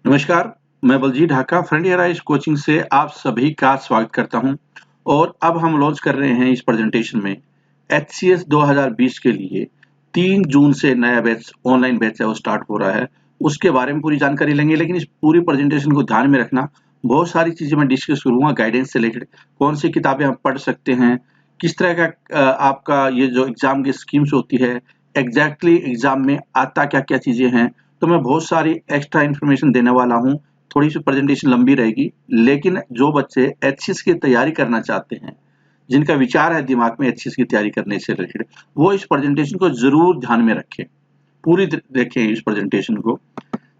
नमस्कार, मैं Baljeet Dhaka frontier IAS coaching से आप सभी का स्वागत करता हूं और अब हम लॉन्च कर रहे हैं इस प्रेजेंटेशन में एचसीएस 2020 के लिए 3 जून से नया बैच ऑनलाइन बैच है वो स्टार्ट हो रहा है। उसके बारे में पूरी जानकारी लेंगे, लेकिन इस पूरी प्रेजेंटेशन को ध्यान में रखना, बहुत सारी चीज़ें मैं डिस्कस करूँगा गाइडेंस से रिलेटेड, कौन सी किताबें आप पढ़ सकते हैं, किस तरह का आपका ये जो एग्ज़ाम की स्कीम्स होती है, एग्ज़ैक्टली एग्ज़ाम में आता क्या-क्या चीज़ें हैं, तो मैं बहुत सारी एक्स्ट्रा इन्फॉर्मेशन देने वाला हूँ। थोड़ी सी प्रेजेंटेशन लंबी रहेगी, लेकिन जो बच्चे एचसीएस की तैयारी करना चाहते हैं, जिनका विचार है दिमाग में एचसीएस की तैयारी करने से रिलेटेड, वो इस प्रेजेंटेशन को ज़रूर ध्यान में रखें। पूरी देखें इस प्रेजेंटेशन को।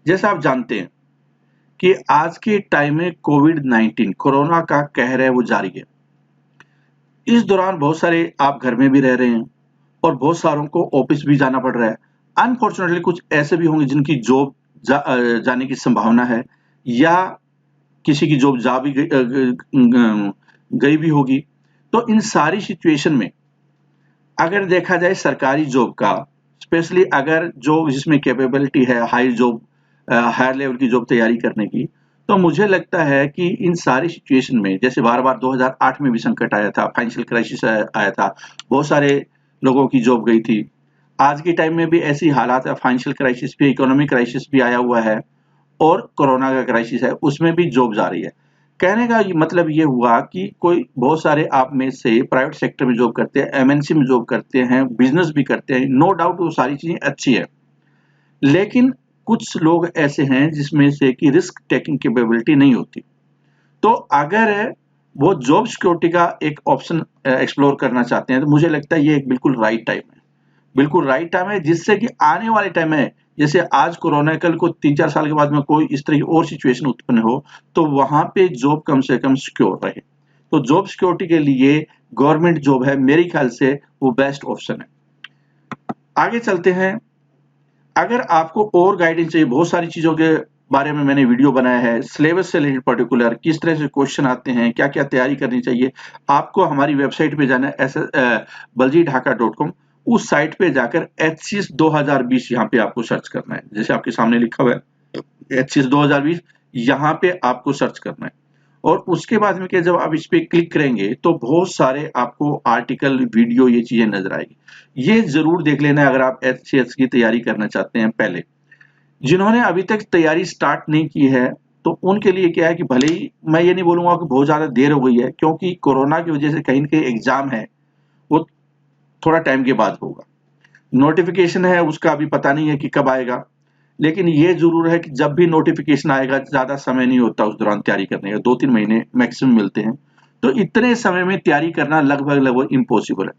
जैसा आप जानते हैं कि आज के टाइम में कोविड-19 कोरोना का कहर है वो जारी है। इस दौरान बहुत सारे आप घर में भी रह रहे हैं और बहुत सारों को ऑफिस भी जाना पड़ रहा है। अनफॉर्चुनेटली कुछ ऐसे भी होंगे जिनकी जॉब जाने की संभावना है, या किसी की जॉब जा भी गई भी होगी। तो इन सारी सिचुएशन में अगर देखा जाए सरकारी जॉब का, स्पेशली अगर जो जिसमें कैपेबिलिटी है हाई जॉब, हायर लेवल की जॉब तैयारी करने की, तो मुझे लगता है कि इन सारी सिचुएशन में, जैसे बार-बार 2008 में भी संकट आया था, फाइनेंशियल क्राइसिस आया था, बहुत सारे लोगों की जॉब गई थी। आज के टाइम में भी ऐसी हालात है, फाइनेंशियल क्राइसिस भी, इकोनॉमिक क्राइसिस भी आया हुआ है और कोरोना का क्राइसिस है, उसमें भी जॉब जा रही है। कहने का मतलब ये हुआ कि कोई बहुत सारे आप में से प्राइवेट सेक्टर में जॉब करते हैं, एमएनसी में जॉब करते हैं, बिजनेस भी करते हैं, नो डाउट वो सारी चीजें अच्छी है। लेकिन कुछ लोग ऐसे हैं जिसमें से कि रिस्क टेकिंग कैपेबिलिटी नहीं होती। तो अगर वो जॉब सिक्योरिटी का एक ऑप्शन एक्सप्लोर करना चाहते हैं, तो मुझे लगता है ये एक बिल्कुल राइट टाइम है। बिल्कुल राइट टाइम है, जिससे कि आने वाले टाइम में, जैसे आज कोरोना, कल को 3-4 साल के बाद में कोई इस तरह की और सिचुएशन उत्पन्न हो, तो वहां पे जॉब कम से कम सिक्योर रहे। तो जॉब सिक्योरिटी के लिए गवर्नमेंट जॉब है, मेरे ख्याल से वो बेस्ट ऑप्शन है। आगे चलते हैं। अगर आपको और गाइडेंस चाहिए, बहुत सारी चीजों के बारे में मैंने वीडियो बनाया है, सिलेबस से रिलेटेड पर्टिकुलर किस तरह से क्वेश्चन आते हैं, क्या क्या तैयारी करनी चाहिए, आपको हमारी वेबसाइट पे जाना है, baljeethaka.com। उस साइट पे जाकर एचसीएस 2020 यहाँ पे आपको सर्च करना है, जैसे आपके सामने लिखा हुआ है एचसीएस 2020, यहाँ पे आपको सर्च करना है। और उसके बाद में क्या, जब आप इस पे क्लिक करेंगे तो बहुत सारे आपको आर्टिकल, वीडियो, ये चीजें नजर आएगी। ये जरूर देख लेना अगर आप एचसीएस की तैयारी करना चाहते हैं। पहले जिन्होंने अभी तक तैयारी स्टार्ट नहीं की है, तो उनके लिए क्या है कि भले ही मैं ये नहीं बोलूंगा कि बहुत ज्यादा देर हो गई है, क्योंकि कोरोना की वजह से कहीं ना कहीं एग्जाम है वो थोड़ा टाइम के बाद होगा। नोटिफिकेशन है उसका अभी पता नहीं है कि कब आएगा, लेकिन ये जरूर है कि जब भी नोटिफिकेशन आएगा, ज्यादा समय नहीं होता उस दौरान तैयारी करने का, 2-3 महीने मैक्सिमम मिलते हैं। तो इतने समय में तैयारी करना लगभग लगभग इम्पॉसिबल है।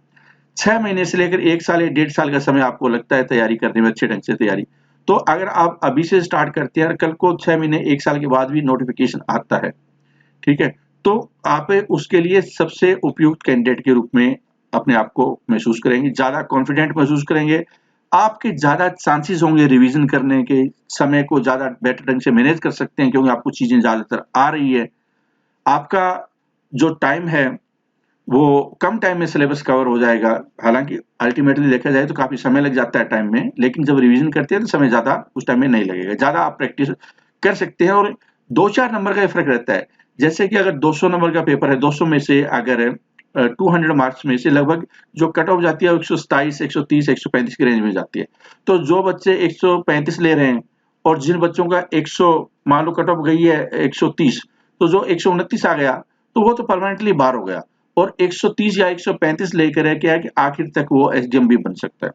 6 महीने से लेकर 1 साल या 1.5 साल का समय आपको लगता है तैयारी करने में, अच्छे ढंग से तैयारी। तो अगर आप अभी से स्टार्ट करते हैं, कल को 6 महीने 1 साल के बाद भी नोटिफिकेशन आता है, ठीक है, तो आप उसके लिए सबसे उपयुक्त कैंडिडेट के रूप में अपने आप को महसूस करेंगे, ज्यादा कॉन्फिडेंट महसूस करेंगे, आपके ज्यादा चांसेस होंगे रिवीजन करने के, समय को ज्यादा बेटर ढंग से मैनेज कर सकते हैं, क्योंकि आपको चीजें ज्यादातर आ रही है। आपका जो टाइम है वो कम टाइम में सिलेबस कवर हो जाएगा। हालांकि अल्टीमेटली देखा जाए तो काफी समय लग जाता है टाइम में, लेकिन जब रिवीजन करते हैं तो समय ज्यादा उस टाइम में नहीं लगेगा, ज्यादा आप प्रैक्टिस कर सकते हैं। और 2-4 नंबर का फर्क रहता है। जैसे कि अगर 200 नंबर का पेपर है, 200 में से अगर 200 मार्क्स में से लगभग जो कट ऑफ जाती है 127, 130, 135 की रेंज में जाती है। तो जो बच्चे 135 ले रहे हैं और जिन बच्चों का 100 मान लो कट ऑफ गई है 130, तो जो 129 आ गया तो वो तो परमानेंटली बाहर हो गया। और 130 या 135 लेकर है क्या है कि आखिर तक वो एसडीएम भी बन सकता है।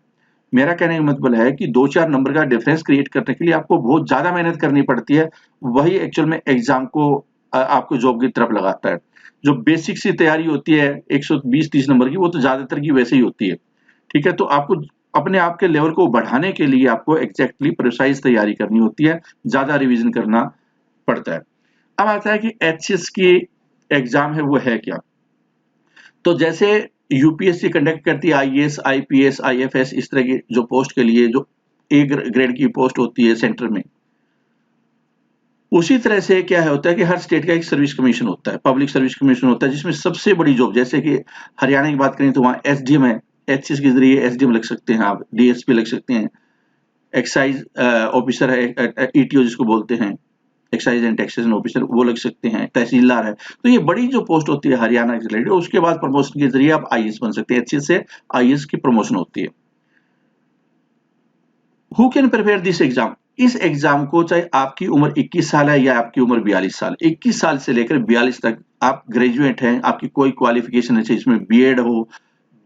मेरा कहने का मतलब है कि 2-4 नंबर का डिफरेंस क्रिएट करने के लिए आपको बहुत ज्यादा मेहनत करनी पड़ती है। वही एक्चुअल में एग्जाम को आपको जॉब की तरफ लगाता है। जो बेसिक सी तैयारी होती है 120-30 नंबर की, वो तो ज्यादातर की वैसे ही होती है। ठीक है, तो आपको अपने आप के लेवल को बढ़ाने के लिए आपको एग्जैक्टली प्रिसाइज तैयारी करनी होती है, ज्यादा रिवीजन करना पड़ता है। अब आता है कि एचएस की एग्जाम है वो है क्या। तो जैसे यूपीएससी कंडक्ट करती है आईएएस, आईपीएस, आईएफएस, इस तरह की जो पोस्ट के लिए जो ए ग्रेड की पोस्ट होती है सेंटर में, उसी तरह से क्या है होता है कि हर स्टेट का एक सर्विस कमीशन होता है, पब्लिक सर्विस कमीशन होता है, जिसमें सबसे बड़ी जॉब, जैसे कि हरियाणा की बात करें तो वहाँ एसडीएम है, एचसीएस के जरिए एसडीएम लग सकते हैं आप, डीएसपी लग सकते हैं, एक्साइज ऑफिसर है, ईटीओ जिसको बोलते हैं, एक्साइज एंड टैक्सेशन ऑफिसर वो लग सकते हैं, तहसीलदार है। तो ये बड़ी जो पोस्ट होती है हरियाणा से रिलेटेड, उसके बाद प्रमोशन के जरिए आप आईएएस बन सकते हैं। एचसीएस से आईएएस की प्रमोशन होती है। Who can prepare this exam? इस एग्जाम को चाहे आपकी उम्र 21 साल है या आपकी उम्र 42 साल, 21 साल से लेकर 42 तक आप ग्रेजुएट हैं, आपकी कोई क्वालिफिकेशन है, चाहे इसमें बीएड हो,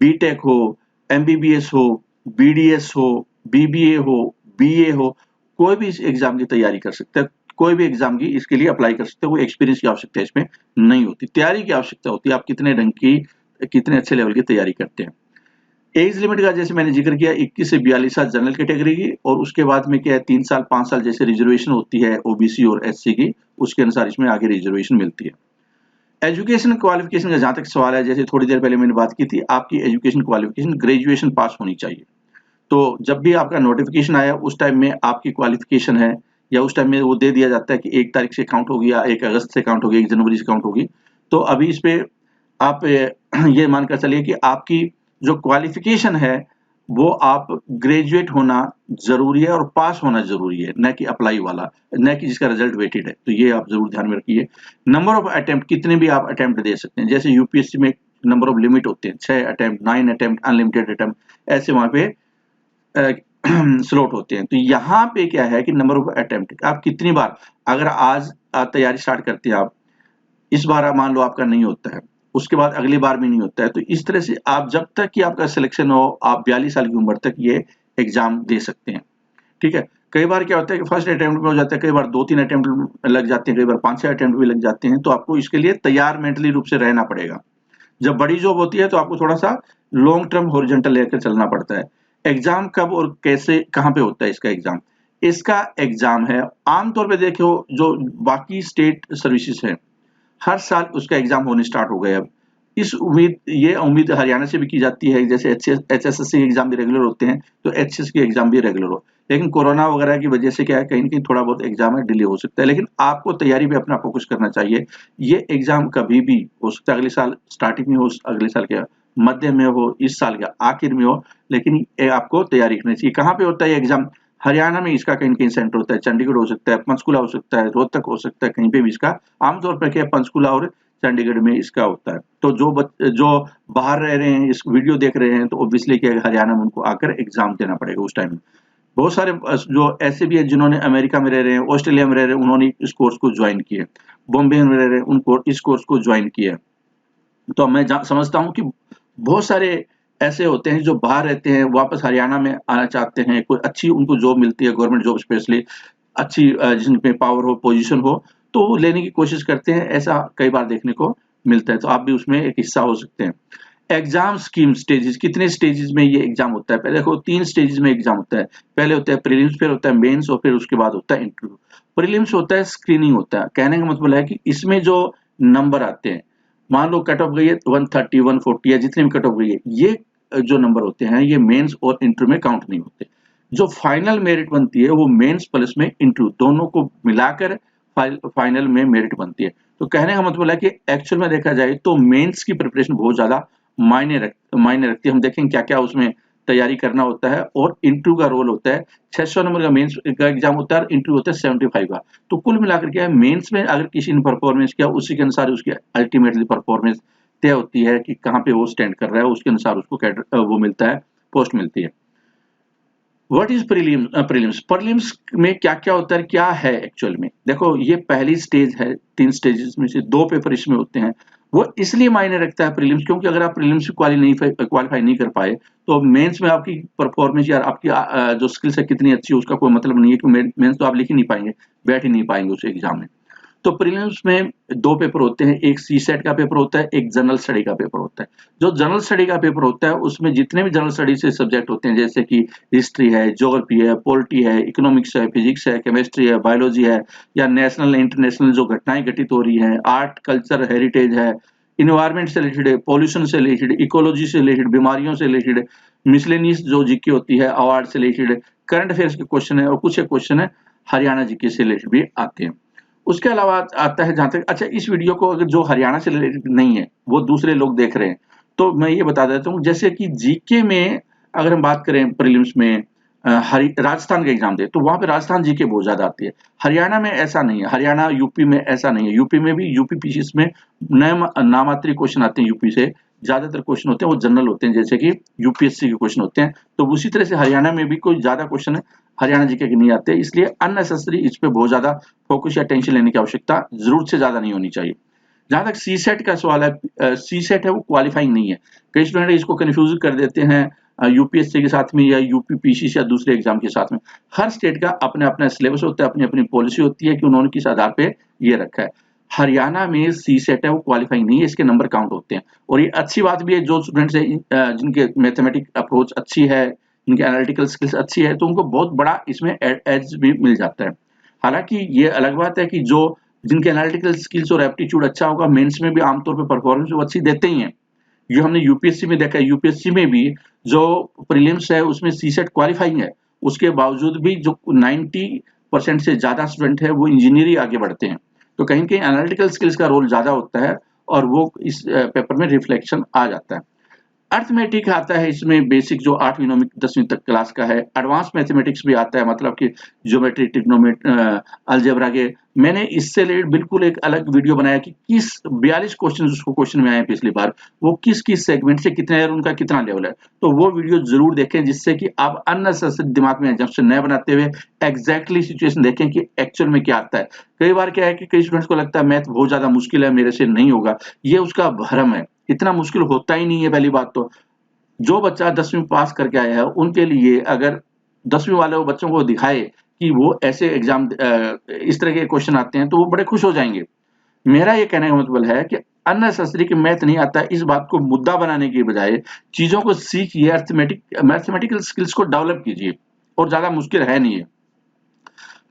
बीटेक हो, एमबीबीएस हो, बीडीएस हो, बीबीए हो, बीए हो, कोई भी इस एग्जाम की तैयारी कर सकता है। कोई भी एग्जाम की इसके लिए अप्लाई कर सकते हैं। कोई एक्सपीरियंस की आवश्यकता इसमें नहीं होती, तैयारी की आवश्यकता होती है। आप कितने ढंग की, कितने अच्छे लेवल की तैयारी करते हैं। एज लिमिट का जैसे मैंने जिक्र किया 21 से 42 साल जनरल कैटेगरी की, और उसके बाद में क्या है 3 साल 5 साल जैसे रिजर्वेशन होती है ओबीसी और एससी की, उसके अनुसार इसमें आगे रिजर्वेशन मिलती है। एजुकेशन क्वालिफिकेशन का जहां तक सवाल है, जैसे थोड़ी देर पहले मैंने बात की थी, आपकी एजुकेशन क्वालिफिकेशन ग्रेजुएशन पास होनी चाहिए। तो जब भी आपका नोटिफिकेशन आया उस टाइम में आपकी क्वालिफिकेशन है, या उस टाइम में वो दे दिया जाता है कि 1 तारीख से काउंट होगी या 1 अगस्त से काउंट होगी, 1 जनवरी से काउंट होगी। तो अभी इस पे आप ये मानकर चलिए कि आपकी जो क्वालिफिकेशन है वो आप ग्रेजुएट होना जरूरी है और पास होना जरूरी है, न कि अप्लाई वाला, न कि जिसका रिजल्ट वेटेड है। तो ये आप जरूर ध्यान में रखिए। नंबर ऑफ अटेम्प्ट, कितने भी आप अटेम्प्ट दे सकते हैं। जैसे यूपीएससी में नंबर ऑफ लिमिट होते हैं, 6 अटेम्प्ट, 9 अटेम्प्ट, अनलिमिटेड अटेम्प्ट, ऐसे वहां पे स्लॉट होते हैं। तो यहाँ पे क्या है कि नंबर ऑफ अटेम्प्ट, आप कितनी बार, अगर आज तैयारी स्टार्ट करते हैं आप, इस बार मान लो आपका नहीं होता है, उसके बाद अगली बार भी नहीं होता है, तो इस तरह से आप जब तक कि आपका सिलेक्शन हो, आप 42 साल की उम्र तक ये एग्जाम दे सकते हैं। ठीक है। कई बार क्या होता है कि फर्स्ट अटेम्प्ट में हो जाता है, कई बार 2-3 अटेम्प्ट लग जाते हैं, कई बार 5-6 अटेम्प्ट भी लग जाते हैं। तो आपको इसके लिए तैयार मेंटली रूप से रहना पड़ेगा। जब बड़ी जॉब होती है तो आपको थोड़ा सा लॉन्ग टर्म हॉरिजॉन्टल लेकर चलना पड़ता है। एग्जाम कब और कैसे, कहाँ पे होता है इसका एग्जाम? इसका एग्जाम है, आमतौर पे देखो जो बाकी स्टेट सर्विसेज है, हर साल उसका एग्जाम होने स्टार्ट हो गए। अब ये उम्मीद हरियाणा से भी की जाती है, जैसे एचएसएससी एग्जाम भी रेगुलर होते हैं, तो एचएस के एग्जाम भी रेगुलर हो। लेकिन कोरोना वगैरह की वजह से क्या है, कहीं ना कहीं थोड़ा बहुत एग्जाम है डिले हो सकता है, लेकिन आपको तैयारी पे अपना फोकस करना चाहिए। ये एग्जाम कभी भी हो सकता है, अगले साल स्टार्टिंग में हो, अगले साल के मध्य में हो, इस साल के आखिर में हो, लेकिन आपको तैयारी करनी चाहिए। कहाँ पे होता है ये एग्जाम? हरियाणा में इसका कहीं कहीं सेंटर होता है, चंडीगढ़ हो सकता है, पंचकुला हो सकता है, रोहतक हो सकता है, कहीं पे भी इसका आमतौर पर क्या पंचकुला और चंडीगढ़ में इसका होता है। तो जो बाहर रह रहे हैं, इस वीडियो देख रहे हैं, तो ऑब्वियसली क्या हरियाणा में उनको आकर एग्जाम देना पड़ेगा उस टाइम में। बहुत सारे जो ऐसे भी है जिन्होंने अमेरिका में रह रहे हैं, ऑस्ट्रेलिया में रह रहे हैं, उन्होंने इस कोर्स को ज्वाइन किया, बॉम्बे में रह रहे हैं, उनको इस कोर्स को ज्वाइन किया। तो मैं समझता हूँ कि बहुत सारे ऐसे होते हैं जो बाहर रहते हैं, वापस हरियाणा में आना चाहते हैं, कोई अच्छी उनको जॉब मिलती है, गवर्नमेंट जॉब स्पेशली अच्छी, जिनमें पावर हो, पोजीशन हो, तो वो लेने की कोशिश करते हैं। ऐसा कई बार देखने को मिलता है, तो आप भी उसमें एक हिस्सा हो सकते हैं। एग्जाम स्कीम स्टेजेस, कितने स्टेजेस में ये एग्जाम होता है? पहले देखो 3 स्टेजेस में एग्जाम होता है। पहले होता है प्रीलिम्स, फिर होता है मेंस, और फिर उसके बाद होता है इंटरव्यू। प्रीलिम्स होता है, स्क्रीनिंग होता है। कहने का मतलब है कि इसमें जो नंबर आते हैं, मान लो कट ऑफ गई है 130, 140 या जितने भी कट ऑफ गई है, ये जो नंबर होते हैं ये मेंस और इंटरव्यू में काउंट नहीं होते। जो फाइनल मेरिट बनती है वो मेंस प्लस में इंटरव्यू दोनों को मिलाकर फाइनल में मेरिट बनती है। तो कहने का मतलब है कि एक्चुअल में देखा जाए तो मेंस की प्रिपरेशन बहुत ज्यादा मायने रखती है। हम देखेंगे क्या क्या उसमें तैयारी करना होता है, और इंटरव्यू का रोल होता है। 600 नंबर का मेंस का एग्जाम होता है और इंटरव्यू होता है 75 का। तो कुल मिलाकर क्या है, मेंस में अगर किसी ने परफॉर्मेंस किया उसी के अनुसार उसकी अल्टीमेटली परफॉर्मेंस तय होती है कि कहाँ पे वो स्टैंड कर रहा है, उसके अनुसार उसको वो मिलता है, पोस्ट मिलती है। What is prelims? प्रीलिम्स में क्या क्या होता है, क्या है एक्चुअल में? देखो ये पहली स्टेज है, 3 स्टेजेस में से 2 पेपर इसमें होते हैं। वो इसलिए मायने रखता है प्रीलिम्स, क्योंकि अगर आप प्रीलिम्स क्वालिफाई नहीं कर पाए तो मेंस में आपकी परफॉर्मेंस या आपकी जो स्किल्स है कितनी अच्छी है उसका कोई मतलब नहीं है, कि मेंस तो आप लिख ही नहीं पाएंगे, बैठ ही नहीं पाएंगे उस एग्जाम में। तो प्रीलिम्स में 2 पेपर होते हैं, एक सीसेट का पेपर होता है, एक जनरल स्टडी का पेपर होता है। जो जनरल स्टडी का पेपर होता है उसमें जितने भी जनरल स्टडी से सब्जेक्ट होते हैं, जैसे कि हिस्ट्री है, ज्योग्राफी है, पॉलिटी है, इकोनॉमिक्स है, फिजिक्स है, केमिस्ट्री है, बायोलॉजी है, या नेशनल इंटरनेशनल जो घटनाएं घटित हो रही हैं, आर्ट कल्चर हेरिटेज है, इन्वायरमेंट से रिलेटेड है, पॉल्यूशन से रिलेटेड, इकोलॉजी से रिलेटेड, बीमारियों से रिलेटेड, मिसलेनियस जो जीके होती है अवार्ड से रिलेटेड, करंट अफेयर्स के क्वेश्चन है, और कुछ क्वेश्चन है हरियाणा जीके से रिलेटेड भी आते हैं। उसके अलावा आता है जहां तक, अच्छा इस वीडियो को अगर जो हरियाणा से रिलेटेड नहीं है वो दूसरे लोग देख रहे हैं, तो मैं ये बता देता हूँ, जैसे कि जीके में अगर हम बात करें प्रीलिम्स में, राजस्थान का एग्जाम दे तो वहां पे राजस्थान जीके बहुत ज्यादा आती है। हरियाणा में ऐसा नहीं है, हरियाणा यूपी में ऐसा नहीं है। यूपी में भी यूपी पीसीएस में नामात्री क्वेश्चन आते हैं यूपी से, ज्यादातर क्वेश्चन होते हैं वो जनरल होते हैं, जैसे कि यूपीएससी के क्वेश्चन होते हैं। तो उसी तरह से हरियाणा में भी कोई ज्यादा क्वेश्चन हरियाणा जीके के नहीं आते, इसलिए अननेसेसरी इस पे बहुत ज्यादा फोकस या टेंशन लेने की आवश्यकता जरूरत से ज्यादा नहीं होनी चाहिए। जहां तक सी सेट का सवाल है, सी सेट है वो क्वालिफाइंग नहीं है। कई स्टूडेंट इसको कंफ्यूज कर देते हैं यूपीएससी के साथ में या यूपी पीसीसी या दूसरे एग्जाम के साथ में। हर स्टेट का अपना अपना सिलेबस होता है, अपनी अपनी पॉलिसी होती है कि उन्होंने किस आधार पे ये रखा है। हरियाणा में सी सेट है वो क्वालिफाइंग नहीं है, इसके नंबर काउंट होते हैं। और ये अच्छी बात भी है, जो स्टूडेंट्स है जिनके मैथमेटिक अप्रोच अच्छी है, जिनकी एनालिटिकल स्किल्स अच्छी है, तो उनको बहुत बड़ा इसमें एज भी मिल जाता है। हालांकि ये अलग बात है कि जो जिनके एनालिटिकल स्किल्स और एप्टीट्यूड अच्छा होगा, मेंस में भी आमतौर पर परफॉर्मेंस वो अच्छी देते ही हैं। ये हमने यूपीएससी में देखा है, यूपीएससी में भी जो प्रीलिम्स है उसमें सी सेट क्वालिफाइंग है, उसके बावजूद भी जो 90% से ज्यादा स्टूडेंट है वो इंजीनियरिंग आगे बढ़ते हैं। तो कहीं कहीं एनालिटिकल स्किल्स का रोल ज्यादा होता है और वो इस पेपर में रिफ्लेक्शन आ जाता है। अर्थमेटिक आता है इसमें, बेसिक जो 8वीं 9वीं 10वीं तक क्लास का है। एडवांस मैथमेटिक्स भी आता है, मतलब कि ज्योमेट्री ट्रिग्नोमेट्री अलजेब्रा के। मैंने इससे रिलेटेड बिल्कुल एक अलग वीडियो बनाया कि किस 42 क्वेश्चन उसको क्वेश्चन में आए पिछली बार, वो किस किस सेगमेंट से कितने है, उनका कितना लेवल है। तो वो वीडियो जरूर देखें, जिससे कि आप अननेसेसरी दिमाग में एग्जाम्पशन न बनाते हुए एग्जैक्टली सिचुएशन देखें कि एक्चुअल में क्या आता है। कई बार क्या है कि कई स्टूडेंट्स को लगता है मैथ बहुत ज्यादा मुश्किल है, मेरे से नहीं होगा। ये उसका भ्रम है, इतना मुश्किल होता ही नहीं है। पहली बात तो जो बच्चा 10वीं पास करके आया है उनके लिए अगर 10वीं वाले बच्चों को दिखाए कि वो ऐसे एग्जाम इस तरह के क्वेश्चन आते हैं तो वो बड़े खुश हो जाएंगे। मेरा ये कहने का मतलब है कि अननेसेसरी कि मैथ नहीं आता, इस बात को मुद्दा बनाने की बजाय चीजों को सीखिए, मैथमेटिकल स्किल्स को डेवलप कीजिए, और ज्यादा मुश्किल है नहीं है।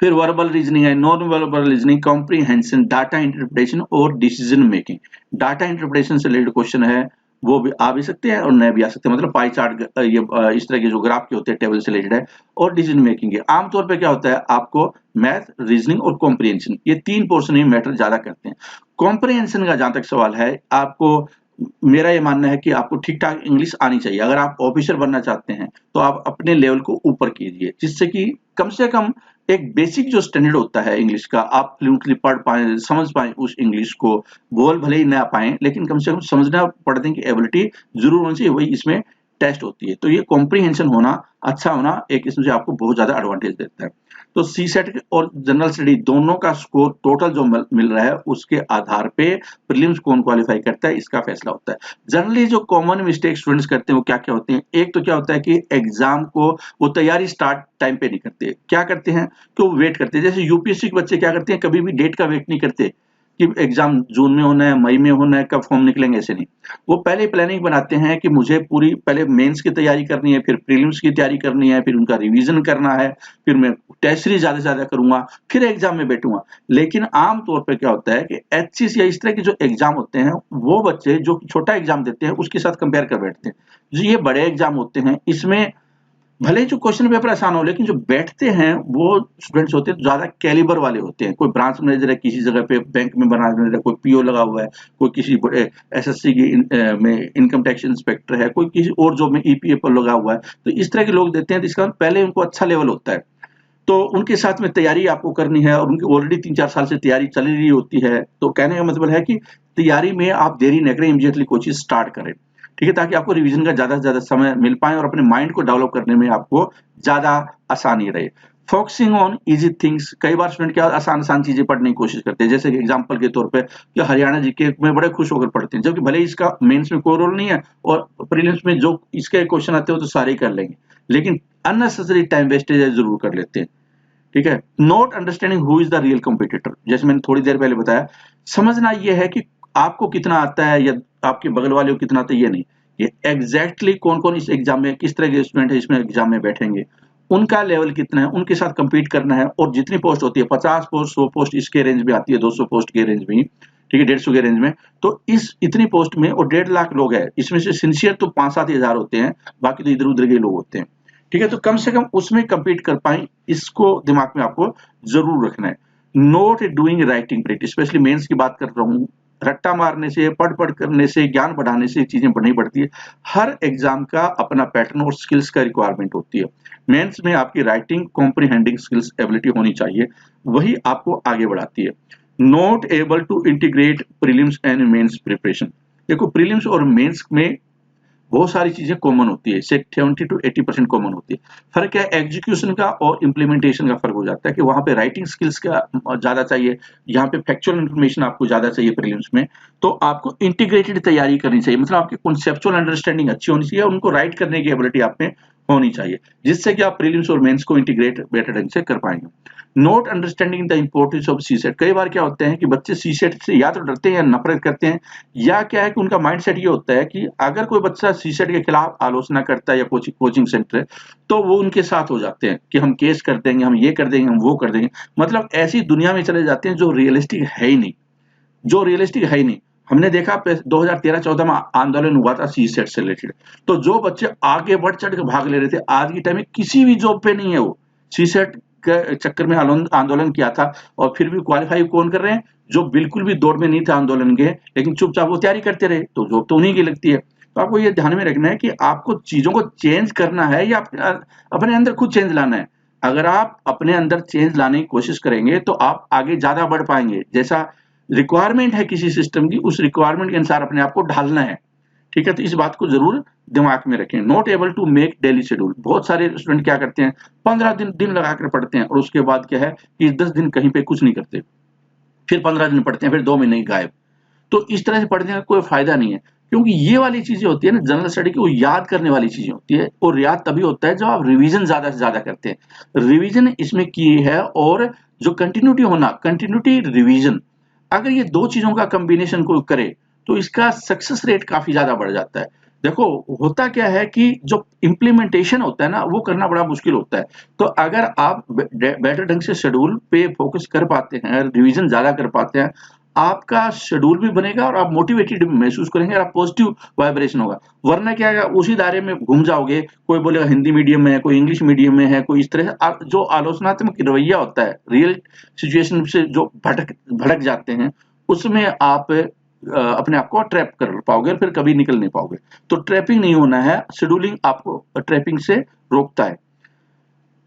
फिर वर्बल रीजनिंग है, non verbal reasoning, comprehension, data interpretation और डिसीजन मेकिंग। डाटा इंटरप्रिटेशन से रिलेटेड क्वेश्चन है, वो भी आ भी सकते हैं और नहीं भी आ सकते हैं, मतलब पाई चार्ट ये इस तरह के जो ग्राफ के होते हैं टेबल से रिलेटेड है। और डिसीजन मेकिंग है, आमतौर पे क्या होता है, आपको मैथ, रीजनिंग और कॉम्प्रीहेंशन, ये 3 पोर्शन ही मैटर ज्यादा करते हैं। कॉम्प्रीहेंशन का जहां तक सवाल है, आपको मेरा ये मानना है कि आपको ठीक ठाक इंग्लिश आनी चाहिए। अगर आप ऑफिसर बनना चाहते हैं तो आप अपने लेवल को ऊपर कीजिए, जिससे कि कम से कम एक बेसिक जो स्टैंडर्ड होता है इंग्लिश का, आप फ्लुएंटली पढ़ पाए, समझ पाए उस इंग्लिश को। बोल भले ही ना पाए, लेकिन कम से कम समझना पढ़ने की एबिलिटी जरूर होनी चाहिए, वही इसमें टेस्ट होती है। तो ये कॉम्प्रीहेंशन होना, अच्छा होना, एक इसमें से आपको बहुत ज्यादा एडवांटेज देता है। तो सी सेट और जनरल स्टडी दोनों का स्कोर टोटल जो मिल रहा है, उसके आधार पे प्रीलिम्स कौन क्वालिफाई करता है इसका फैसला होता है। जनरली जो कॉमन मिस्टेक स्टूडेंट्स करते हैं वो क्या क्या होते हैं, एक तो क्या होता है कि एग्जाम को वो तैयारी स्टार्ट टाइम पे नहीं करते। क्या करते हैं कि वो वेट करते हैं, जैसे यूपीएससी के बच्चे क्या करते हैं, कभी भी डेट का वेट नहीं करते कि एग्जाम जून में होना है, मई में होना है, कब फॉर्म निकलेंगे, ऐसे नहीं। वो पहले प्लानिंग बनाते हैं कि मुझे पूरी पहले मेंस की तैयारी करनी है, फिर प्रीलिम्स की तैयारी करनी है, फिर उनका रिवीजन करना है, फिर मैं टेस्ट सीरीज ज्यादा से ज्यादा करूंगा, फिर एग्जाम में बैठूंगा। लेकिन आमतौर पर क्या होता है कि एचसीएस या इस तरह के जो एग्जाम होते हैं, वो बच्चे जो छोटा एग्जाम देते हैं उसके साथ कंपेयर कर बैठते हैं। जो ये बड़े एग्जाम होते हैं, इसमें भले जो क्वेश्चन पेपर आसान हो, लेकिन जो बैठते हैं वो स्टूडेंट्स होते हैं ज्यादा कैलिबर वाले होते हैं। कोई ब्रांच मैनेजर है किसी जगह पे, बैंक में मैनेजर है, कोई पीओ लगा हुआ है, कोई किसी बड़े एसएससी की में इनकम टैक्स इंस्पेक्टर है, कोई किसी और जॉब में ईपीए पर लगा हुआ है। तो इस तरह के लोग देते हैं, तो इसका पहले उनको अच्छा लेवल होता है, तो उनके साथ में तैयारी आपको करनी है, और उनकी ऑलरेडी 3-4 साल से तैयारी चल रही होती है। तो कहने का मतलब है कि तैयारी में आप देरी न करें, इमीडिएटली कोई चीज स्टार्ट करें, ठीक है, ताकि आपको रिवीजन का ज्यादा से ज्यादा समय मिल पाए और अपने माइंड को डेवलप करने में आपको ज्यादा आसानी रहे। फोकसिंग ऑन इजी थिंग्स, कई बार स्टूडेंट क्या आसान आसान चीजें पढ़ने की कोशिश करते हैं, जैसे कि एग्जांपल के तौर पे कि हरियाणा जीके में बड़े खुश होकर पढ़ते हैं, जबकि भले इसका मेंस में कोई रोल नहीं है और प्रीलिम्स में जो इसके क्वेश्चन आते हैं वो तो सारे ही कर लेंगे, लेकिन अननेसेसरी टाइम वेस्टेज जरूर कर लेते हैं। ठीक है, not understanding who is the real competitor, जैसे मैंने थोड़ी देर पहले बताया, समझना यह है कि आपको कितना आता है या आपके बगल वाले को कितना आता है, ये नहीं, ये एग्जैक्टली कौन कौन इस एग्जाम में, किस तरह के स्टूडेंट है इसमें एग्जाम में बैठेंगे, उनका लेवल कितना है, उनके साथ compete करना है। और जितनी पोस्ट होती है, 50 पोस्ट, 100 पोस्ट इसके रेंज में आती है, 200 पोस्ट के रेंज में, ठीक है, 150 के रेंज में, तो इस इतनी पोस्ट में और 1.5 लाख लोग हैं, इसमें से सिंसियर तो 5-7 हजार होते हैं, बाकी तो इधर उधर के लोग होते हैं। ठीक है, तो कम से कम उसमें compete कर पाए, इसको दिमाग में आपको जरूर रखना है। Not doing writing practice, specially mains की बात कर रहा हूँ, रट्टा मारने से, पढ़-पढ़ करने से, ज्ञान बढ़ाने से चीज़ें नहीं बढ़ती है। हर एग्ज़ाम का अपना पैटर्न और स्किल्स का रिक्वायरमेंट होती है। मेंस में आपकी राइटिंग, कॉम्प्रिहेंडिंग स्किल्स एबिलिटी होनी चाहिए, वही आपको आगे बढ़ाती है। Not able to integrate prelims and mains preparation. देखो प्रीलिम्स और मेंस में बहुत सारी चीजें कॉमन होती है, 70 to 80% कॉमन होती है। फर्क क्या है एग्जीक्यूशन का और इम्प्लीमेंटेशन का फर्क हो जाता है कि वहां पे राइटिंग स्किल्स का ज्यादा चाहिए, यहाँ पे फैक्चुअल इन्फॉर्मेशन आपको ज्यादा चाहिए प्रीलिम्स में। तो आपको इंटीग्रेटेड तैयारी करनी चाहिए, मतलब आपकी कॉन्सेप्चुअल अंडरस्टैंडिंग अच्छी होनी चाहिए, उनको राइट करने की एबिलिटी आप में होनी चाहिए, जिससे कि आप प्रीलिम्स और मेंस को इंटीग्रेट बेटर ढंग से कर पाएंगे। Not understanding the importance of CSAT. कई बार क्या होता है कि बच्चे सीसेट से या तो डरते हैं या नफरत करते हैं, या क्या है कि उनका माइंडसेट ये होता है कि अगर कोई बच्चा सीसेट के खिलाफ आलोचना करता है या कोचिंग सेंटर है, तो वो उनके साथ हो जाते हैं कि हम केस कर देंगे, हम ये कर देंगे, हम वो कर देंगे। मतलब ऐसी दुनिया में चले जाते हैं जो रियलिस्टिक है ही नहीं, जो रियलिस्टिक है ही नहीं। हमने देखा 2013-14 में आंदोलन हुआ था सीसेट से रिलेटेड, तो जो बच्चे आगे बढ़ चढ़ के भाग ले रहे थे, आज की टाइम में किसी भी जॉब पे नहीं है वो। सीसेट के चक्कर में आंदोलन किया था और फिर भी क्वालिफाई कौन कर रहे हैं, जो बिल्कुल भी दौड़ में नहीं थे आंदोलन के, लेकिन चुपचाप वो तैयारी करते रहे, तो जॉब तो उन्हीं की लगती है। तो आपको ये ध्यान में रखना है कि आपको चीजों को चेंज करना है या अपने अंदर खुद चेंज लाना है। अगर आप अपने अंदर चेंज लाने की कोशिश करेंगे तो आप आगे ज्यादा बढ़ पाएंगे। जैसा रिक्वायरमेंट है किसी सिस्टम की, उस रिक्वायरमेंट के अनुसार अपने आप को ढालना है। ठीक है, तो इस बात को जरूर दिमाग में रखें। Not able to make daily schedule. बहुत सारे स्टूडेंट क्या करते हैं, 15 दिन लगाकर पढ़ते हैं और उसके बाद क्या है कि 10 दिन कहीं पे कुछ नहीं करते, फिर 15 दिन पढ़ते हैं, फिर 2 महीने गायब। तो इस तरह से पढ़ने का कोई फायदा नहीं है, क्योंकि ये वाली चीजें होती है ना जनरल स्टडी की, वो याद करने वाली चीजें होती है, और याद तभी होता है जब आप रिवीजन ज्यादा से ज्यादा करते हैं। रिवीजन इसमें की है, और जो कंटिन्यूटी होना, कंटिन्यूटी रिवीजन, अगर ये दो चीजों का कॉम्बिनेशन कोई करे तो इसका सक्सेस रेट काफी ज्यादा बढ़ जाता है। देखो होता क्या है कि जो इम्प्लीमेंटेशन होता है ना, वो करना बड़ा मुश्किल होता है। तो अगर आप बेटर ढंग से शेड्यूल पे फोकस कर पाते हैं, रिवीजन ज्यादा कर पाते हैं, आपका शेड्यूल भी बनेगा और आप मोटिवेटेड महसूस करेंगे और आप पॉजिटिव वाइब्रेशन होगा। वरना क्या है, उसी दायरे में घूम जाओगे, कोई बोलेगा हिंदी मीडियम में है, कोई इंग्लिश मीडियम में है, कोई इस तरह से जो आलोचनात्मक रवैया होता है, रियल सिचुएशन से जो भटक जाते हैं, उसमें आप अपने आप को ट्रैप कर पाओगे और फिर कभी निकल नहीं पाओगे। तो ट्रैपिंग नहीं होना है, शेड्यूलिंग आपको ट्रैपिंग से रोकता है।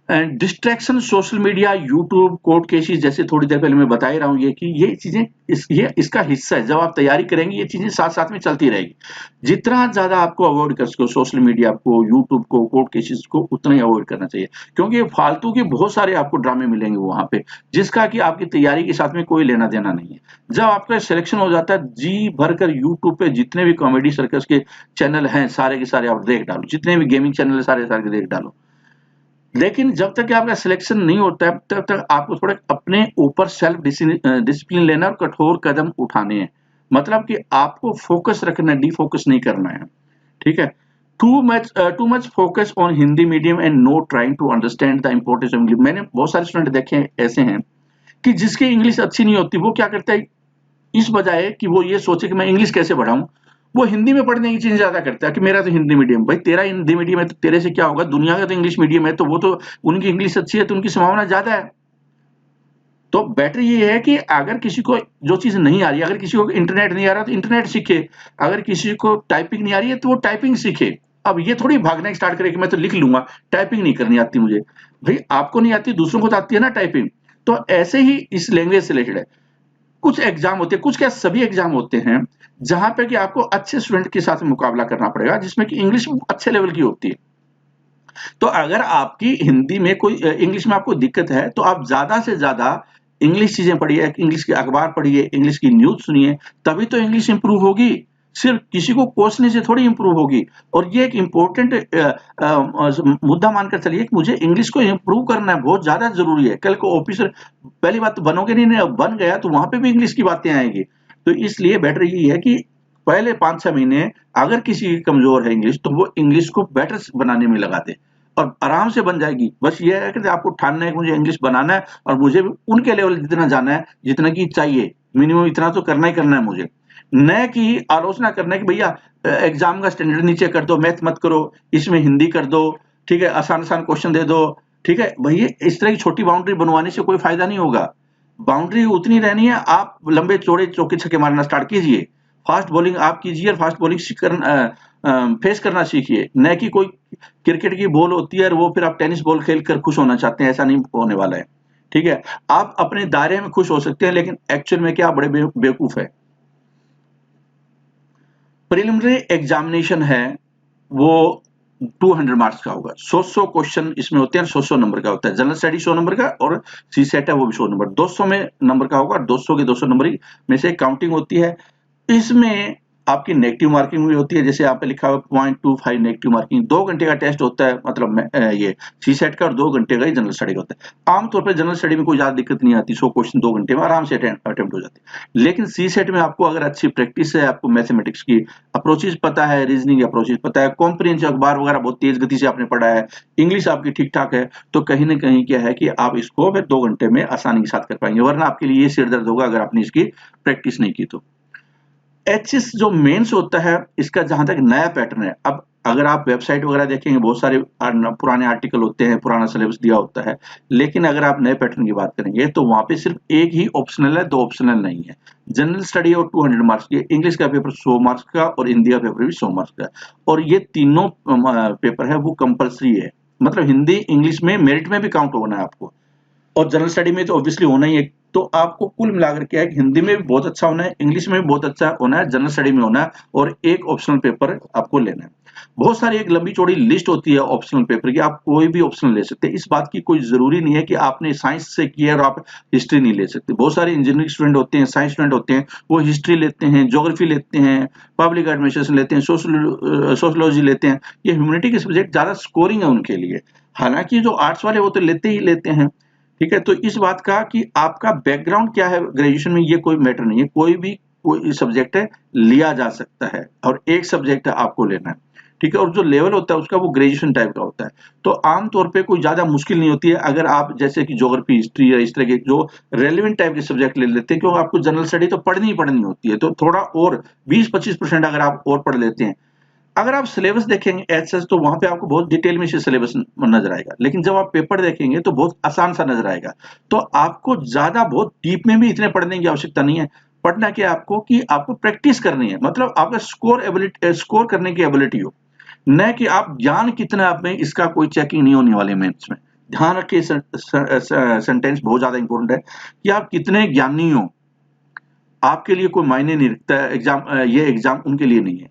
And distraction, social media, YouTube, court cases, जैसे थोड़ी देर पहले मैं बता ही रहा हूँ ये कि ये चीजें ये इसका हिस्सा है। जब आप तैयारी करेंगे ये चीजें साथ साथ में चलती रहेगी। जितना ज्यादा आपको अवॉइड कर सको सोशल मीडिया को, यूट्यूब को, कोर्ट केसेस को, उतना ही अवॉइड करना चाहिए, क्योंकि फालतू के बहुत सारे आपको ड्रामे मिलेंगे वहां पे, जिसका कि आपकी तैयारी के साथ में कोई लेना देना नहीं है। जब आपका सिलेक्शन हो जाता है, जी भरकर यूट्यूब पे जितने भी कॉमेडी सर्कस के चैनल हैं सारे के सारे आप देख डालो, जितने भी गेमिंग चैनल है सारे सारे देख डालो। लेकिन जब तक आपका सिलेक्शन नहीं होता है, तब तक आपको थोड़ा अपने ऊपर सेल्फ डिसिप्लिन लेना और कठोर कदम उठाने हैं। मतलब कि आपको फोकस रखना है, डिफोकस नहीं करना है। ठीक है, too much focus on Hindi medium and no trying to understand the importance of English. मैंने बहुत सारे स्टूडेंट देखे ऐसे हैं कि जिसकी इंग्लिश अच्छी नहीं होती, वो क्या करता है, इस बजाय कि वो ये सोचे कि मैं इंग्लिश कैसे बढ़ाऊं, वो हिंदी में पढ़ने की चीज ज्यादा करता है कि मेरा तो हिंदी मीडियम। भाई तेरा हिंदी मीडियम है तो तेरे से क्या होगा, दुनिया का तो इंग्लिश मीडियम है, तो वो तो उनकी इंग्लिश अच्छी है तो उनकी संभावना ज्यादा है। तो बेटर ये है कि अगर किसी को जो चीज नहीं आ रही, अगर किसी को इंटरनेट नहीं आ रहा तो इंटरनेट सीखे, अगर किसी को टाइपिंग नहीं आ रही है तो वो टाइपिंग सीखे। अब ये थोड़ी भागना स्टार्ट करे कि मैं तो लिख लूंगा, टाइपिंग नहीं करनी आती मुझे। भाई आपको नहीं आती, दूसरों को तो आती है ना टाइपिंग। तो ऐसे ही इस लैंग्वेज से रिलेटेड है। कुछ एग्जाम होते हैं, कुछ क्या सभी एग्जाम होते हैं जहां पे कि आपको अच्छे स्टूडेंट के साथ मुकाबला करना पड़ेगा, जिसमें कि इंग्लिश अच्छे लेवल की होती है। तो अगर आपकी हिंदी में कोई इंग्लिश में आपको दिक्कत है, तो आप ज्यादा से ज्यादा इंग्लिश चीजें पढ़िए, इंग्लिश के अखबार पढ़िए, इंग्लिश की न्यूज सुनिए, तभी तो इंग्लिश इंप्रूव होगी। सिर्फ किसी को कोसने से थोड़ी इंप्रूव होगी। और ये एक इंपॉर्टेंट मुद्दा मानकर चलिए कि मुझे इंग्लिश को इंप्रूव करना है, बहुत ज्यादा जरूरी है। कल को ऑफिसर, पहली बात तो बनोगे नहीं, बन गया तो वहां पे भी इंग्लिश की बातें आएंगी। तो इसलिए बेटर यही है कि पहले 5-6 महीने अगर किसी की कमजोर है इंग्लिश, तो वो इंग्लिश को बेटर बनाने में लगा दे और आराम से बन जाएगी। बस ये है कि आपको ठानना है कि मुझे इंग्लिश बनाना है और मुझे भी उनके लेवल जितना जाना है जितना की चाहिए, मिनिमम इतना तो करना ही करना है मुझे। न कि आलोचना करना है कि भैया एग्जाम का स्टैंडर्ड नीचे कर दो, मैथ मत करो, इसमें हिंदी कर दो, ठीक है, आसान आसान क्वेश्चन दे दो। ठीक है भैया, इस तरह की छोटी बाउंड्री बनवाने से कोई फायदा नहीं होगा। बाउंड्री उतनी रहनी है, आप लंबे चौड़े चौके छक्के मारना स्टार्ट कीजिए, फास्ट बॉलिंग आप कीजिए और फास्ट बॉलिंग फेस करना सीखिए, न कि कोई क्रिकेट की बॉल होती है और वो फिर आप टेनिस बॉल खेल कर खुश होना चाहते हैं, ऐसा नहीं होने वाला है। ठीक है, आप अपने दायरे में खुश हो सकते हैं, लेकिन एक्चुअल में क्या बड़े बेवकूफ है। प्रिलिमिनरी एग्जामिनेशन है वो 200 मार्क्स का होगा, 100 क्वेश्चन इसमें होते हैं, 100 नंबर का होता है। जनरल स्टडी 100 नंबर का और सी सेट है वो भी 100 नंबर, 200 में नंबर का होगा, 200 के 200 नंबर में से काउंटिंग होती है। इसमें आपकी नेगेटिव मार्किंग भी होती है, जैसे यहाँ पे लिखा हुआ 0.25 नेगेटिव मार्किंग। 2 घंटे का टेस्ट होता है, मतलब ये सी सेट का, और 2 घंटे का ही जनरल स्टडी का होता है। आमतौर पर जनरल स्टडी में कोई ज्यादा दिक्कत नहीं आती, 100 क्वेश्चन 2 घंटे में आराम से अटेम्प्ट हो जाते हैं। लेकिन सी सेट में आपको अगर अच्छी प्रैक्टिस है, आपको मैथमेटिक्स की अप्रोचेज पता है, रीजनिंग अप्रोचेज पता है, कॉम्प्रिहेंसिव अखबार वगैरह बहुत तेज गति से आपने पढ़ा है, इंग्लिश आपकी ठीक ठाक है, तो कहीं ना कहीं क्या है कि आप इसको फिर 2 घंटे में आसानी के साथ कर पाएंगे, वरना आपके लिए ये सिर दर्द होगा अगर आपने इसकी प्रैक्टिस नहीं की तो। एचएस जो मेंस होता है, इसका जहां तक नया पैटर्न है, अब अगर आप वेबसाइट वगैरह देखेंगे बहुत सारे पुराने आर्टिकल होते हैं, पुराना सिलेबस दिया होता है, लेकिन अगर आप नए पैटर्न की बात करेंगे तो वहां पे सिर्फ एक ही ऑप्शनल है, 2 ऑप्शनल नहीं है। जनरल स्टडी और 200 मार्क्स की, इंग्लिश का पेपर 100 मार्क्स का और हिंदी का पेपर भी 100 मार्क्स का, और ये तीनों पेपर है वो कंपलसरी है, मतलब हिंदी इंग्लिश में मेरिट में भी काउंट होना है आपको, और जनरल स्टडी में तो ऑब्वियसली होना ही है। तो आपको कुल मिलाकर क्या है कि हिंदी में भी बहुत अच्छा होना है, इंग्लिश में भी बहुत अच्छा होना है, जनरल स्टडी में होना है, और एक ऑप्शनल पेपर आपको लेना है। बहुत सारी एक लंबी चौड़ी लिस्ट होती है ऑप्शनल पेपर की, आप कोई भी ऑप्शनल ले सकते हैं। इस बात की कोई जरूरी नहीं है कि आपने साइंस से किया और आप हिस्ट्री नहीं ले सकते। बहुत सारे इंजीनियरिंग स्टूडेंट होते हैं, साइंस स्टूडेंट होते हैं, वो हिस्ट्री लेते हैं, ज्योग्राफी लेते हैं, पब्लिक एडमिनिस्ट्रेशन लेते हैं, सोशोलॉजी लेते हैं। ये ह्यूमैनिटी के सब्जेक्ट ज्यादा स्कोरिंग है उनके लिए, हालांकि जो आर्ट्स वाले वो तो लेते ही लेते हैं। ठीक है, तो इस बात का कि आपका बैकग्राउंड क्या है ग्रेजुएशन में, ये कोई मैटर नहीं है, कोई भी कोई सब्जेक्ट है लिया जा सकता है, और एक सब्जेक्ट आपको लेना है। ठीक है, और जो लेवल होता है उसका वो ग्रेजुएशन टाइप का होता है, तो आमतौर पे कोई ज्यादा मुश्किल नहीं होती है अगर आप जैसे कि ज्योग्राफी, हिस्ट्री या इस तरह के जो रेलिवेंट टाइप के सब्जेक्ट ले लेते हैं, क्योंकि आपको जनरल स्टडी तो पढ़नी ही पढ़नी होती है, तो थोड़ा और 20-25% अगर आप और पढ़ लेते हैं। अगर आप सिलेबस देखेंगे एज तो वहां पे आपको बहुत डिटेल में सिलेबस नजर आएगा, लेकिन जब आप पेपर देखेंगे तो बहुत आसान सा नजर आएगा। तो आपको ज्यादा बहुत डीप में भी इतने पढ़ने की आवश्यकता नहीं है। पढ़ना क्या आपको कि आपको प्रैक्टिस करनी है, मतलब आपका स्कोर करने की एबिलिटी हो, न कि आप ज्ञान कितना आप में, इसका कोई चेकिंग नहीं होने वाले मेंस में। ध्यान रखिए, सेंटेंस बहुत ज्यादा इंपॉर्टेंट है कि आप कितने ज्ञानी हो, आपके लिए कोई मायने नहीं रखता है एग्जाम। ये एग्जाम उनके लिए नहीं है,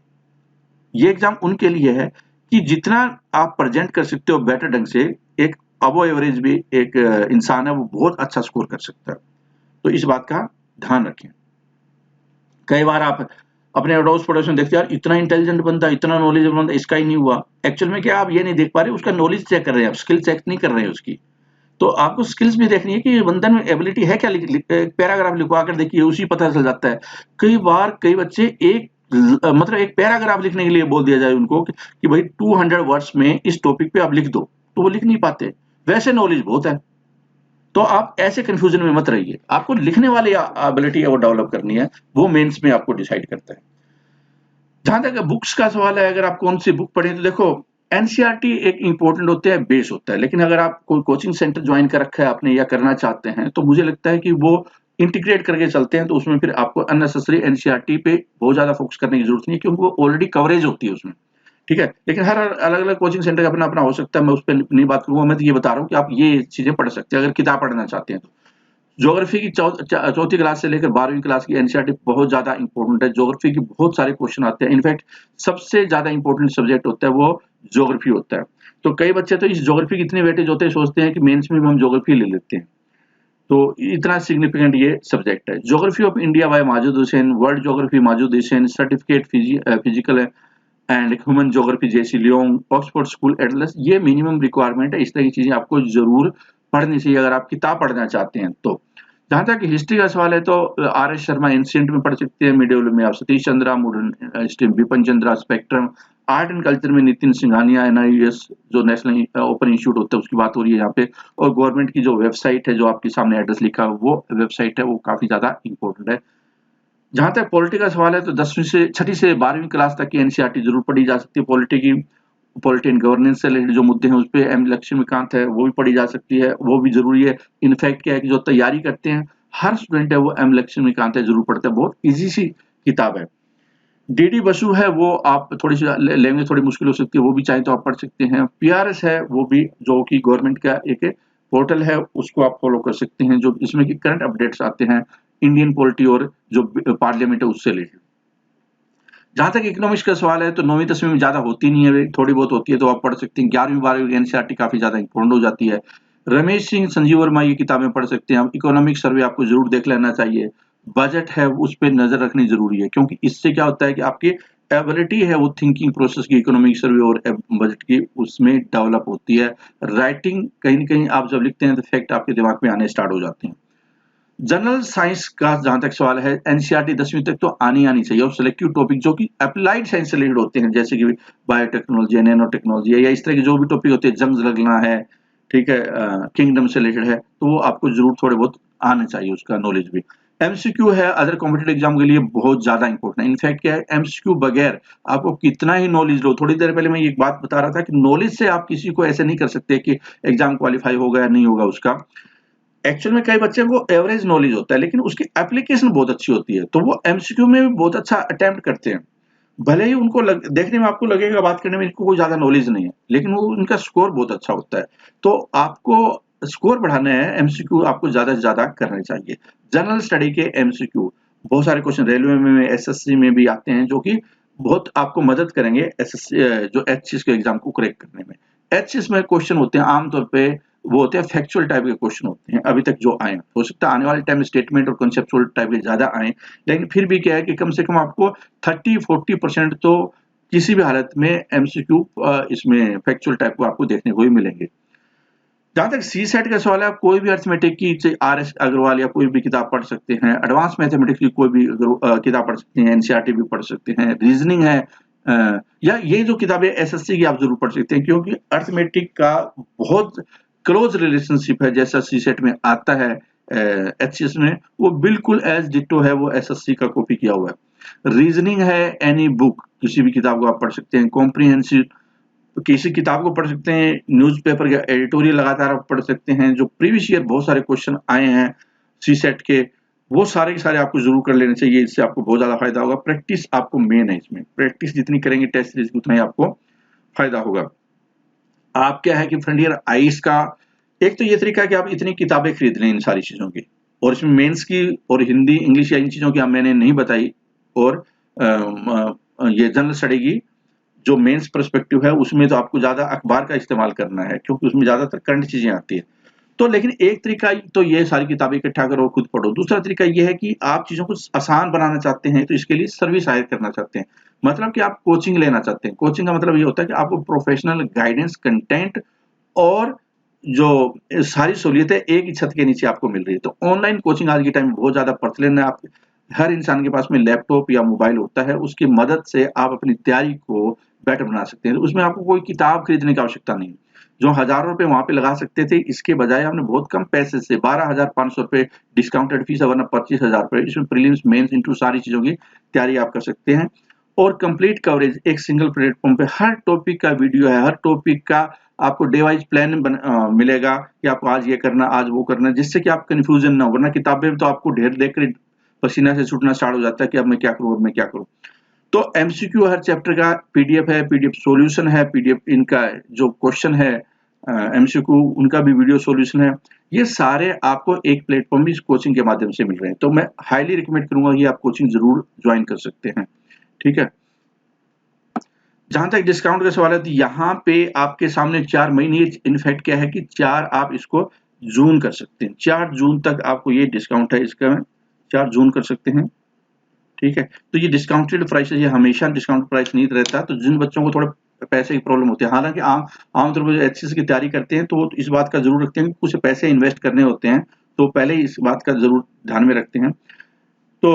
ये एग्जाम उनके लिए है कि जितना आप प्रेजेंट कर सकते हो बेटर ढंग से, एक अबो एवरेज भी एक इंसान है वो बहुत अच्छा स्कोर कर सकता है। तो इस बात का ध्यान रखें। कई बार आप अपने अड़ोस पड़ोस में देखते हैं, यार इतना इंटेलिजेंट बंदा, इतना नॉलेजेबल बंदा, इसका ही नहीं हुआ। एक्चुअल में क्या आप ये नहीं देख पा रहे, उसका नॉलेज चेक कर रहे हैं, आप स्किल चेक नहीं कर रहे हैं उसकी। तो आपको स्किल्स भी देखनी है कि बंदन में एबिलिटी है क्या, पैराग्राफ लिखवा कर देखिए, उसी पता चल जाता है। कई बार कई बच्चे मतलब एक पैराग्राफ लिखने के लिए बोल दिया जाए उनको कि भाई 200 वर्ड्स में इस टॉपिक पे आप लिख दो, तो वो लिख नहीं पाते, वैसे नॉलेज बहुत है। तो आप ऐसे कंफ्यूजन में मत रहिए, आपको लिखने वाली एबिलिटी है वो डेवलप करनी है, वो मेंस में आपको डिसाइड करता है। जहां तक बुक्स का सवाल है, अगर आप कौन सी बुक पढ़ें, तो देखो एनसीईआरटी एक इंपॉर्टेंट होता है, बेस होता है, लेकिन अगर आप कोई कोचिंग सेंटर ज्वाइन कर रखा है आपने या करना चाहते हैं, तो मुझे लगता है कि वो इंटीग्रेट करके चलते हैं, तो उसमें फिर आपको अननेसेसरी एनसीईआरटी पे बहुत ज्यादा फोकस करने की जरूरत नहीं है, क्योंकि वो ऑलरेडी कवरेज होती है उसमें। ठीक है, लेकिन हर अलग अलग कोचिंग सेंटर का अपना अपना हो सकता है, मैं उस पर नहीं बात करूंगा। मैं तो ये बता रहा हूँ कि आप ये चीजें पढ़ सकते हैं अगर किताब पढ़ना चाहते हैं तो। ज्योग्राफी की चौथी क्लास से लेकर 12वीं क्लास की एनसीईआरटी बहुत ज्यादा इंपॉर्टेंट है। ज्योग्राफी के बहुत सारे क्वेश्चन आते हैं, इनफैक्ट सबसे ज्यादा इंपॉर्टेंट सब्जेक्ट होता है वो ज्योग्राफी होता है। तो कई बच्चे तो इस ज्योग्राफी की इतने वेटेज होते हैं, सोचते हैं कि मेंस में भी हम ज्योग्राफी ले लेते हैं, तो इतना सिग्निफिकेंट ये सब्जेक्ट है। Geography of India by Majid Husain, world geography Majid Husain, certificate physical and human geography G C Leong, Oxford school atlas, ये मिनिमम रिक्वायरमेंट है। इस तरह की चीजें आपको जरूर पढ़नी चाहिए अगर आप किताब पढ़ना चाहते हैं तो। जहां तक हिस्ट्री का सवाल है, तो आर एस शर्मा एंशिएंट में पढ़ सकते हैं, मिडियल में आप Satish Chandra, modern stream Bipin Chandra, spectrum, art and culture में नितिन सिंघानिया, एनआईएस जो नेशनल ओपन इंस्टीट्यूट होता है उसकी बात हो रही है यहाँ पे, और गवर्नमेंट की जो वेबसाइट है जो आपके सामने एड्रेस लिखा है वो वेबसाइट है, वो काफी ज्यादा इंपॉर्टेंट है। जहां तक पॉलिटी का सवाल है, तो 10वीं से 6ठी से 12वीं क्लास तक की एनसीईआरटी जरूर पढ़ी जा सकती है। पॉलिटी एंड गवर्नेंस से रिलेटेड जो मुद्दे हैं उस पे एम लक्ष्मीकांत है वो भी पढ़ी जा सकती है, वो भी जरूरी है। इनफैक्ट क्या है कि जो तैयारी करते हैं हर स्टूडेंट है वो एम लक्ष्मीकांत है जरूर पढ़ता है, बहुत इजी सी किताब है। डीडी बसु है वो आप थोड़ी सी लैंग्वेज थोड़ी मुश्किल हो सकती है, वो भी चाहे तो आप पढ़ सकते हैं। पीआरएस है वो भी जो कि गवर्नमेंट का एक पोर्टल है, उसको आप फॉलो कर सकते हैं, जो इसमें कि करंट अपडेट्स आते हैं इंडियन पॉलिटी और जो पार्लियामेंट है उससे रिलेटेड। जहां तक इकोनॉमिक्स का सवाल है तो 9वीं 10वीं में ज्यादा होती नहीं है, थोड़ी बहुत होती है तो आप पढ़ सकते हैं। 11वीं 12वीं एनसीईआरटी काफी ज्यादा इंपॉर्टेंट हो जाती है। रमेश सिंह संजीव वर्मा ये किताबें पढ़ सकते हैं। इकोनॉमिक सर्वे आपको जरूर देख लेना चाहिए। बजट है उस पर नजर रखनी जरूरी है, क्योंकि इससे क्या होता है कि आपकी एबिलिटी है वो थिंकिंग प्रोसेस की इकोनॉमिक सर्वे और बजट की उसमें डेवलप होती है। राइटिंग कहीं ना कहीं आप जब लिखते हैं तो फैक्ट आपके दिमाग में आने स्टार्ट हो जाते हैं। जनरल साइंस का जहां तक सवाल है एनसीईआरटी 10वीं तक तो आनी चाहिए, और सिलेक्टिव टॉपिक जो कि अप्लाइड साइंस से रिलेटेड होते हैं, जैसे कि बायोटेक्नोलॉजी, नैनो टेक्नोलॉजी है, या इस तरह के जो भी टॉपिक होते हैं, जंग लगना है, ठीक है, किंगडम से रिलेटेड है, तो वो आपको जरूर थोड़े बहुत आना चाहिए, उसका नॉलेज भी। एमसीक्यू है अदर कॉम्पिटेटिव एग्जाम के लिए बहुत ज्यादा इंपॉर्टेंट है। इनफैक्ट क्या है, एमसीक्यू बगैर आपको कितना ही नॉलेज लो, थोड़ी देर पहले मैं एक बात बता रहा था कि नॉलेज से आप किसी को ऐसे नहीं कर सकते कि एग्जाम क्वालिफाई होगा या नहीं होगा उसका। एक्चुअल में कई बच्चे को एवरेज नॉलेज होता है, लेकिन उसकी एप्लीकेशन बहुत अच्छी होती है, तो वो एमसीक्यू में भी बहुत अच्छा अटेम्प्ट करते हैं। भले ही उनको देखने में आपको लगेगा बात करने में इनको कोई ज्यादा नॉलेज नहीं है, लेकिन वो उनका स्कोर बहुत अच्छा होता है। तो आपको स्कोर बढ़ाना है, एमसीक्यू आपको ज्यादा से ज्यादा करने चाहिए। जनरल स्टडी के एमसीक्यू बहुत सारे क्वेश्चन रेलवे में, एसएससी में भी आते हैं, जो कि बहुत आपको मदद करेंगे एसएससी जो एचसीएस के एग्जाम को क्रैक करने में। एचसीएस में क्वेश्चन होते हैं आमतौर पे, वो होते हैं फैक्चुअल टाइप के क्वेश्चन होते हैं अभी तक जो आए। हो सकता है आने वाले टाइम में स्टेटमेंट और कॉन्सेप्चुअल टाइप के ज्यादा आए, लेकिन फिर भी क्या है कि कम से कम आपको 30-40% तो किसी भी हालत में एमसीक्यू इसमें फैक्चुअल टाइप को आपको देखने को ही मिलेंगे। जहां तक सी सेट का सवाल है, आप कोई भी अर्थमेटिक की आर एस अग्रवाल या कोई भी किताब पढ़ सकते हैं। एडवांस मैथमेटिक्स की कोई भी किताब पढ़ सकते हैं। एनसीईआरटी भी पढ़ सकते हैं। रीजनिंग है या ये जो किताबें एसएससी की आप जरूर पढ़ सकते हैं, क्योंकि अर्थमेटिक का बहुत क्लोज रिलेशनशिप है, जैसा सी सेट में आता है एचसीएस में, वो बिल्कुल एज डिटो है, वो एसएससी का कॉपी किया हुआ है। रीजनिंग है एनी बुक, किसी भी किताब को आप पढ़ सकते हैं। कॉम्प्रिहेंसिव किसी किताब को पढ़ सकते हैं। न्यूज़पेपर का एडिटोरियल लगातार आप पढ़ सकते हैं। जो प्रीवियस ईयर बहुत सारे क्वेश्चन आए हैं सी सेट के, वो सारे के सारे आपको जरूर कर लेने चाहिए। इससे आपको बहुत ज्यादा फायदा होगा। प्रैक्टिस आपको मेन है, इसमें प्रैक्टिस जितनी करेंगे टेस्ट सीरीज उतना ही आपको फायदा होगा। आप क्या है कि फ्रंटियर आईज का एक तो ये तरीका है कि आप इतनी किताबें खरीद लें इन सारी चीजों की, और इसमें मेंस की और हिंदी इंग्लिश या इन चीजों की मैंने नहीं बताई, और ये जनरल स्टडी की जो मेंस पर्सपेक्टिव है उसमें तो आपको ज्यादा अखबार का इस्तेमाल करना है, क्योंकि उसमें ज्यादातर करंट चीजें आती है। तो लेकिन एक तरीका तो ये सारी किताबें इकट्ठा करो खुद पढ़ो। दूसरा तरीका ये है कि आप चीजों को आसान बनाना चाहते हैं, तो इसके लिए सर्विस हायर करना चाहते हैं, मतलब कि आप कोचिंग लेना चाहते हैं। कोचिंग का मतलब ये होता है कि आपको प्रोफेशनल गाइडेंस, कंटेंट और जो सारी सहूलियतें एक ही छत के नीचे आपको मिल रही है। तो ऑनलाइन कोचिंग आज के टाइम में बहुत ज्यादा प्रचलन है। आप हर इंसान के पास में लैपटॉप या मोबाइल होता है, उसकी मदद से आप अपनी तैयारी को बेटर बना सकते हैं। तो उसमें आपको कोई किताब खरीदने की आवश्यकता नहीं। जो हजारों रुपए वहां पे लगा सकते थे, इसके बजाय आपने बहुत कम पैसे से 12,500 रुपए डिस्काउंटेड फीस है, वरना 25,000 रुपए इसमें प्रीलिम्स मेंस इंटरव्यू सारी चीजों की तैयारी आप कर सकते हैं। और कंप्लीट कवरेज एक सिंगल प्लेटफॉर्म पे, हर टॉपिक का वीडियो है, हर टॉपिक का आपको डे वाइज प्लान मिलेगा कि आपको आज ये करना, आज वो करना, जिससे कि आप कंफ्यूजन ना हो। वरना किताबें तो आपको ढेर देखकर पसीना से छूटना स्टार्ट हो जाता है कि अब मैं क्या करूं, अब मैं क्या करूं। तो एमसीक्यू हर चैप्टर का पीडीएफ है, पीडीएफ सॉल्यूशन है, पीडीएफ इनका जो क्वेश्चन है एमसीक्यू उनका भी वीडियो सॉल्यूशन है। ये सारे आपको एक प्लेटफॉर्म इस कोचिंग के माध्यम से मिल रहे हैं। तो मैं हाईली रिकमेंड करूंगा कि आप कोचिंग जरूर ज्वाइन कर सकते हैं। ठीक है, जहां तक डिस्काउंट का सवाल है, तो यहाँ पे आपके सामने 4 महीने, इनफैक्ट क्या है कि 4 आप इसको जून कर सकते हैं। 4 जून तक आपको ये डिस्काउंट है, इसका 4 जून कर सकते हैं। ठीक है, तो ये डिस्काउंटेड प्राइस है, ये हमेशा डिस्काउंट प्राइस नहीं रहता। तो जिन बच्चों को थोड़ा पैसे की प्रॉब्लम होती है, हालांकि आमतौर पर एचसीएस की तैयारी करते हैं तो वो इस बात का जरूर रखते हैं कि कुछ पैसे इन्वेस्ट करने होते हैं, तो पहले इस बात का जरूर ध्यान में रखते हैं। तो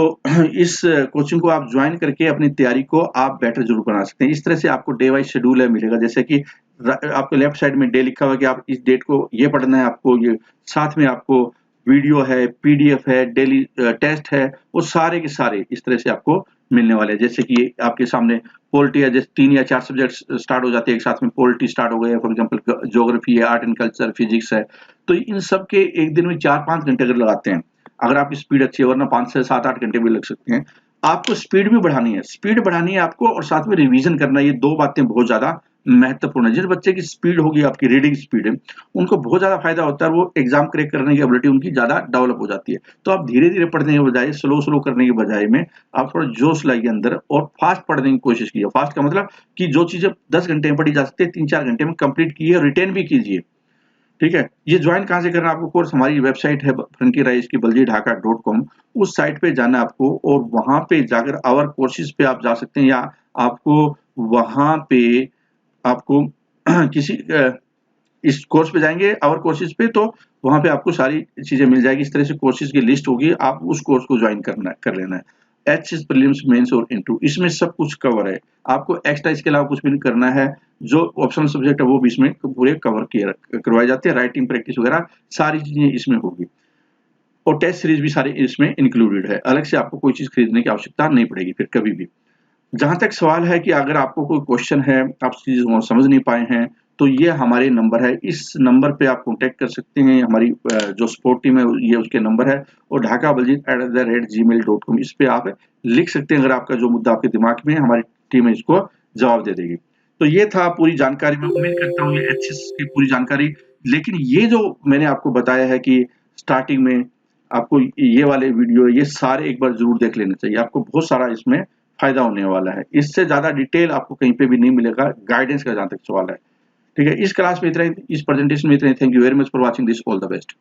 इस कोचिंग को आप ज्वाइन करके अपनी तैयारी को आप बेटर जरूर बना सकते हैं। इस तरह से आपको डे वाइज शेड्यूल है मिलेगा, जैसे कि आपके लेफ्ट साइड में डे लिखा हुआ कि आप इस डेट को ये पढ़ना है, आपको ये साथ में आपको वीडियो है, पीडीएफ है, डेली टेस्ट है, वो सारे के सारे इस तरह से आपको मिलने वाले हैं। जैसे कि आपके सामने पॉलिटी है, जैसे 3 या 4 सब्जेक्ट स्टार्ट हो जाते हैं एक साथ में, पॉलिटी स्टार्ट हो गए, फॉर एग्जाम्पल ज्योग्राफी है, आर्ट एंड कल्चर, फिजिक्स है। तो इन सब के एक दिन में 4-5 घंटे अगर लगाते हैं अगर आपकी स्पीड अच्छी है, वरना 5 से 7-8 घंटे भी लग सकते हैं। आपको स्पीड भी बढ़ानी है, स्पीड बढ़ानी है आपको और साथ में रिवीजन करना है, ये 2 बातें बहुत ज़्यादा महत्वपूर्ण है। जिस बच्चे की स्पीड होगी, आपकी रीडिंग स्पीड है, उनको बहुत ज़्यादा फ़ायदा होता है और वो एग्ज़ाम क्रैक करने की एबिलिटी उनकी ज़्यादा डेवलप हो जाती है। तो आप धीरे-धीरे पढ़ने के बजाय, स्लो-स्लो करने के बजाय में आप थोड़ा जोश लाइए अंदर और फ़ास्ट पढ़ने की कोशिश कीजिए। फ़ास्ट का मतलब कि जो चीज़ें 10 घंटे में पढ़ी जा सकती है, 3-4 घंटे में कंप्लीट कीजिए और रिटेन भी कीजिए। ठीक है? ये जॉइन कहाँ से करना है आपको कोर्स? हमारी वेबसाइट है फ्रंटियर आईएएस की baljeedhaka.com, उस साइट पे जाना है आपको और वहाँ पे जाकर आवर कोर्सेज़ पे आप जा सकते हैं या आपको वहाँ पे आपको किसी इस कोर्स पे जाएँगे आवर कोर्सेज़ पे, तो वहाँ पे आपको सारी चीज़ें मिल जाएगी। इस तरह से कोर्सेज़ की लिस्ट होगी, आप उस कोर्स को जॉइन कर लेना है। एचएस प्रीलिम्स, मेंस और इंटरव्यू इसमें सब कुछ कवर है। आपको एक्स्ट्रा इसके अलावा कुछ भी नहीं करना है। जो ऑप्शनल सब्जेक्ट है वो भी इसमें पूरे कवर करवाए जाते हैं। राइटिंग प्रैक्टिस वगैरह सारी चीज़ें इसमें होगी और टेस्ट सीरीज़ भी सारे इसमें इंक्लूडेड है। अलग से आपको कोई चीज़ खरीदने की आवश्यकता नहीं पड़ेगी फिर कभी भी। जहाँ तक सवाल है कि अगर आपको कोई क्वेश्चन है, आप चीज़ समझ नहीं पाए हैं, तो ये हमारे नंबर है। इस नंबर पे आप कॉन्टैक्ट कर सकते हैं। हमारी जो सपोर्ट टीम है ये उसके नंबर है और dhakabaljeet@gmail.com इस पे आप लिख सकते हैं। अगर आपका जो मुद्दा आपके दिमाग में है, हमारी टीम इसको जवाब दे देगी। तो ये था पूरी जानकारी। मैं उम्मीद करता हूँ ये एचएस की पूरी जानकारी, लेकिन ये जो मैंने आपको बताया है कि स्टार्टिंग में आपको ये वाले वीडियो ये सारे एक बार ज़रूर देख लेने चाहिए। आपको बहुत सारा इसमें फ़ायदा होने वाला है। इससे ज़्यादा डिटेल आपको कहीं पे भी नहीं मिलेगा गाइडेंस का जहाँ तक सवाल है। ठीक है? इस क्लास में इतना ही, इस प्रेजेंटेशन में इतना ही। Thank you very much for watching this. All the best.